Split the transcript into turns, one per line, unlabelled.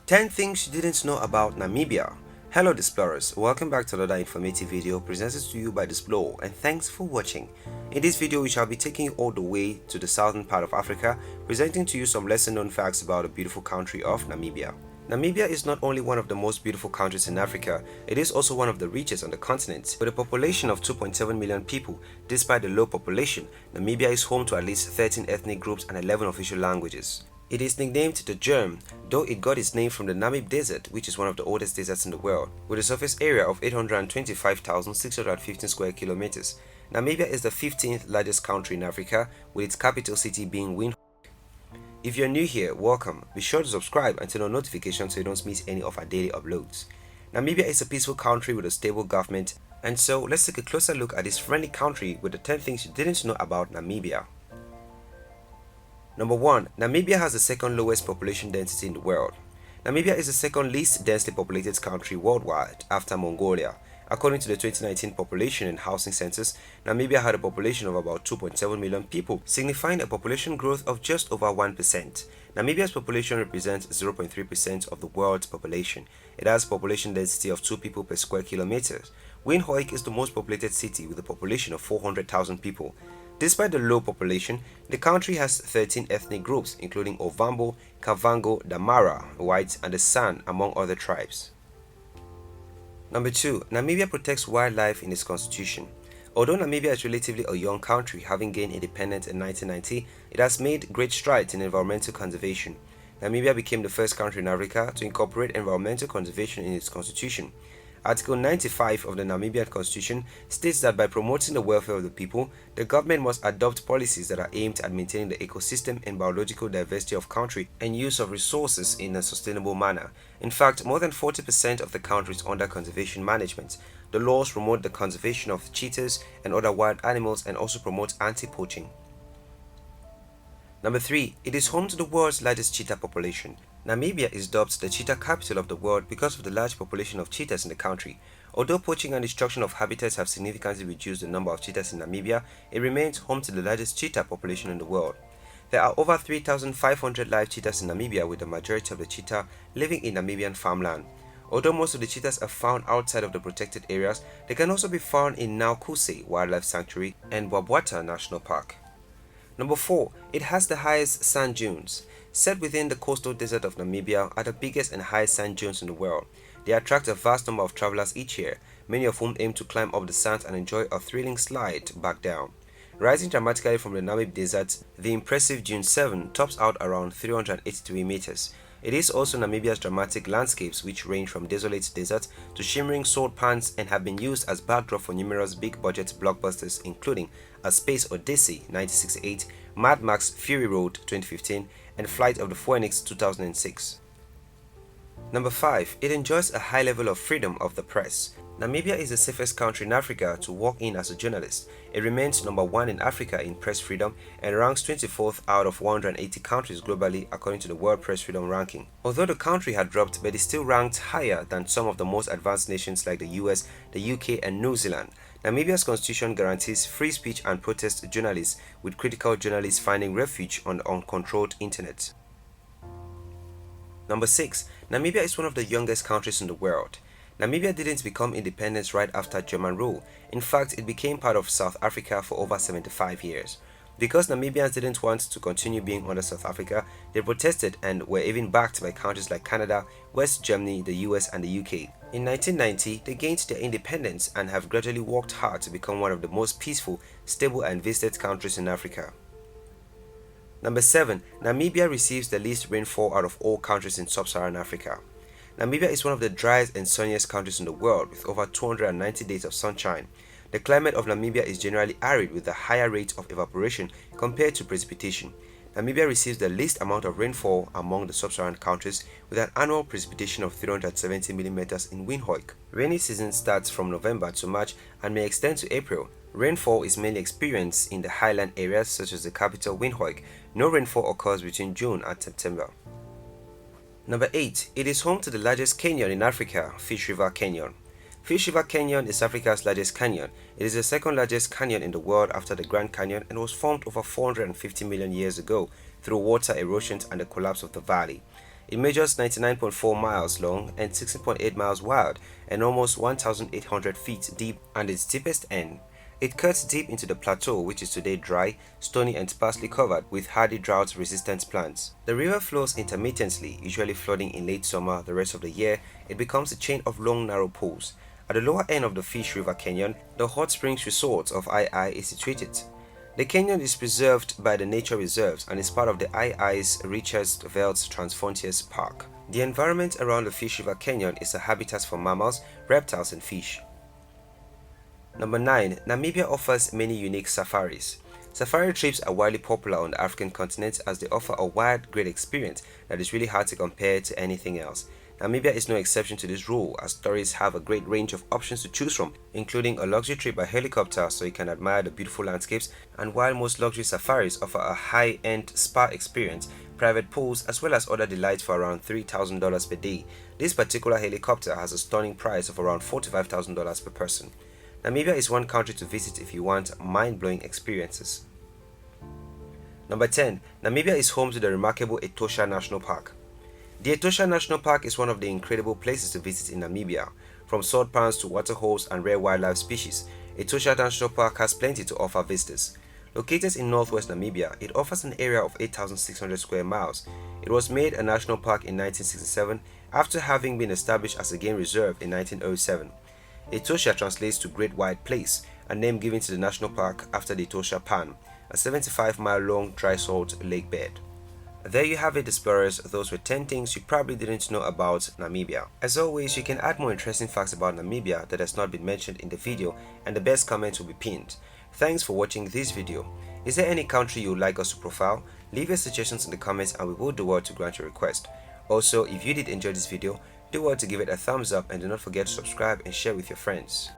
10 things you didn't know about Namibia. Hello explorers, welcome back to another informative video presented to you by Displore, and thanks for watching. In this video we shall be taking you all the way to the southern part of Africa, presenting to you some lesser known facts about the beautiful country of Namibia. Namibia is not only one of the most beautiful countries in Africa, it is also one of the richest on the continent. With a population of 2.7 million people, despite the low population, Namibia is home to at least 13 ethnic groups and 11 official languages. It is nicknamed the Germ, though it got its name from the Namib Desert, which is one of the oldest deserts in the world, with a surface area of 825,615 square kilometers. Namibia is the 15th largest country in Africa, with its capital city being Windhock. If you're new here, welcome. Be sure to subscribe and turn on notifications so you don't miss any of our daily uploads. Namibia is a peaceful country with a stable government, and so let's take a closer look at this friendly country with the 10 things you didn't know about Namibia. Number 1. Namibia has the second lowest population density in the world. Namibia is the second least densely populated country worldwide after Mongolia. According to the 2019 Population and Housing Census, Namibia had a population of about 2.7 million people, signifying a population growth of just over 1%. Namibia's population represents 0.3% of the world's population. It has a population density of 2 people per square kilometer. Windhoek is the most populated city with a population of 400,000 people. Despite the low population, the country has 13 ethnic groups, including Ovambo, Kavango, Damara, whites, and the San, among other tribes. Number 2. Namibia protects wildlife in its constitution. Although Namibia is relatively a young country, having gained independence in 1990, it has made great strides in environmental conservation. Namibia became the first country in Africa to incorporate environmental conservation in its constitution. Article 95 of the Namibian Constitution states that by promoting the welfare of the people, the government must adopt policies that are aimed at maintaining the ecosystem and biological diversity of country and use of resources in a sustainable manner. In fact, more than 40% of the country is under conservation management. The laws promote the conservation of cheetahs and other wild animals and also promote anti-poaching. Number 3. It is home to the world's largest cheetah population. Namibia is dubbed the cheetah capital of the world because of the large population of cheetahs in the country. Although poaching and destruction of habitats have significantly reduced the number of cheetahs in Namibia, it remains home to the largest cheetah population in the world. There are over 3,500 live cheetahs in Namibia, with the majority of the cheetah living in Namibian farmland. Although most of the cheetahs are found outside of the protected areas, they can also be found in Naukuse Wildlife Sanctuary and ABOUBT National Park. Number 4. It has the highest sand dunes. Set within the coastal desert of Namibia are the biggest and highest sand dunes in the world. They attract a vast number of travelers each year, many of whom aim to climb up the sands and enjoy a thrilling slide back down. Rising dramatically from the Namib Desert, the impressive Dune 7 tops out around 383 meters. It is also Namibia's dramatic landscapes, which range from desolate desert to shimmering salt pans and have been used as backdrop for numerous big-budget blockbusters including A Space Odyssey 1968, Mad Max Fury Road 2015, and Flight of the Phoenix 2006. Number 5. It enjoys a high level of freedom of the press. Namibia is the safest country in Africa to work in as a journalist. It remains number 1 in Africa in press freedom and ranks 24th out of 180 countries globally according to the World Press Freedom Ranking. Although the country had dropped, but it still ranked higher than some of the most advanced nations like the US, the UK, and New Zealand. Namibia's constitution guarantees free speech and protest to journalists, with critical journalists finding refuge on the uncontrolled internet. Number 6. Namibia is one of the youngest countries in the world. Namibia didn't become independent right after German rule. In fact, it became part of South Africa for over 75 years. Because Namibians didn't want to continue being under South Africa, they protested and were even backed by countries like Canada, West Germany, the US, and the UK. In 1990, they gained their independence and have gradually worked hard to become one of the most peaceful, stable, and visited countries in Africa. Number 7. Namibia receives the least rainfall out of all countries in sub-Saharan Africa. Namibia is one of the driest and sunniest countries in the world, with over 290 days of sunshine. The climate of Namibia is generally arid with a higher rate of evaporation compared to precipitation. Namibia receives the least amount of rainfall among the sub-Saharan countries, with an annual precipitation of 370 mm in Windhoek. Rainy season starts from November to March and may extend to April. Rainfall is mainly experienced in the highland areas such as the capital Windhoek. No rainfall occurs between June and September. Number 8. It is home to the largest canyon in Africa, Fish River Canyon. Fish River Canyon is Africa's largest canyon. It is the second largest canyon in the world after the Grand Canyon and was formed over 450 million years ago through water erosion and the collapse of the valley. It measures 99.4 miles long and 16.8 miles wide and almost 1,800 feet deep at its deepest end. It cuts deep into the plateau, which is today dry, stony and sparsely covered with hardy drought-resistant plants. The river flows intermittently, usually flooding in late summer. The rest of the year, it becomes a chain of long, narrow pools. At the lower end of the Fish River Canyon, the hot springs resort of II is situated. The canyon is preserved by the nature reserves and is part of the II's richest Veldt Transfrontiers Park. The environment around the Fish River Canyon is a habitat for mammals, reptiles and fish. Number 9. Namibia offers many unique safaris. Safari trips are widely popular on the African continent as they offer a wide, great experience that is really hard to compare to anything else. Namibia is no exception to this rule, as tourists have a great range of options to choose from, including a luxury trip by helicopter so you can admire the beautiful landscapes, and while most luxury safaris offer a high-end spa experience, private pools, as well as other delights for around $3,000 per day, this particular helicopter has a stunning price of around $45,000 per person. Namibia is one country to visit if you want mind-blowing experiences. Number 10. Namibia is home to the remarkable Etosha National Park. The Etosha National Park is one of the incredible places to visit in Namibia. From salt pans to waterholes and rare wildlife species, Etosha National Park has plenty to offer visitors. Located in northwest Namibia, it offers an area of 8,600 square miles. It was made a national park in 1967 after having been established as a game reserve in 1907. Etosha translates to Great White Place, a name given to the national park after the Etosha Pan, a 75-mile-long dry salt lake bed. There you have it, explorers. Those were 10 things you probably didn't know about Namibia. As always, you can add more interesting facts about Namibia that has not been mentioned in the video, and the best comments will be pinned. Thanks for watching this video. Is there any country you would like us to profile? Leave your suggestions in the comments and we will do well to grant your request. Also, if you did enjoy this video, do well to give it a thumbs up and do not forget to subscribe and share with your friends.